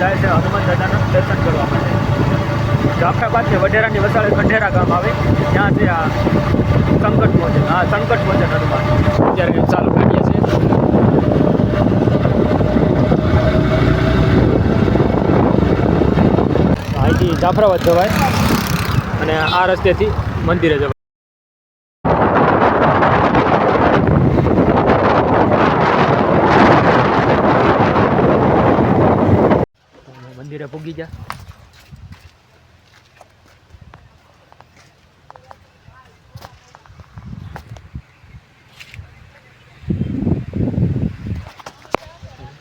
જાય છે હનુમાન દાદાના દર્શન કરવા માટે. જાફરાબાદથી વઢેરાની વસાળે ખંડેરા ગામ આવે ત્યાં છે આ સંકટ મોચન. હા, સંકટ મોચન હનુમાન અત્યારે ચાલુ કરીએ છીએ. અહીંથી જાફરાબાદ જવાય અને આ રસ્તેથી મંદિરે જવાય. મંદિરે પૂગી ગયા.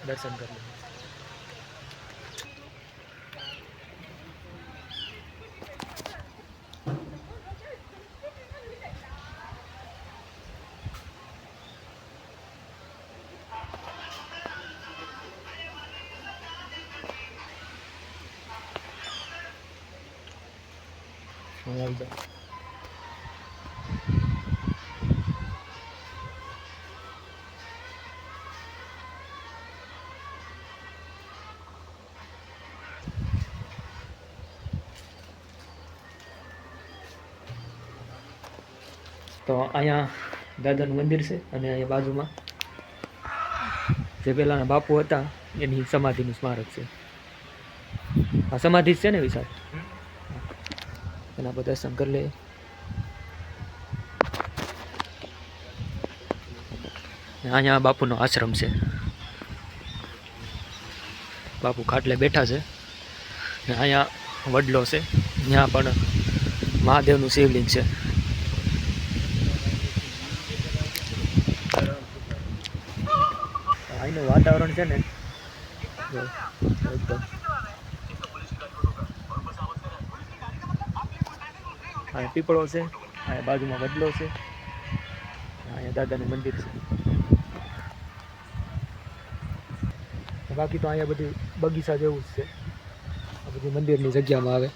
દર્શન કરી લીધું. આવી જાઓ. તો અહીંયા દાદાનું મંદિર છે અને અહીંયા બાજુમાં જે પહેલાંના બાપુ હતા એની સમાધિનું સ્મારક છે. આ સમાધિ જ છે ને વિશાળ, એના પર દર્શન કરી લે. અહીંયા બાપુનો આશ્રમ છે. બાપુ ખાટલે બેઠા છે ને અહીંયા વડલો છે. ત્યાં પણ મહાદેવનું શિવલિંગ છે. અહીંનું વાતાવરણ છે ને એકદમ. અહીંયા પીપળો છે, અહીંયા બાજુમાં વડલો છે, અહીંયા દાદાનું મંદિર છે. બાકી તો અહીંયા બધી બગીચા જેવું જ છે. આ બધી મંદિરની જગ્યામાં આવે.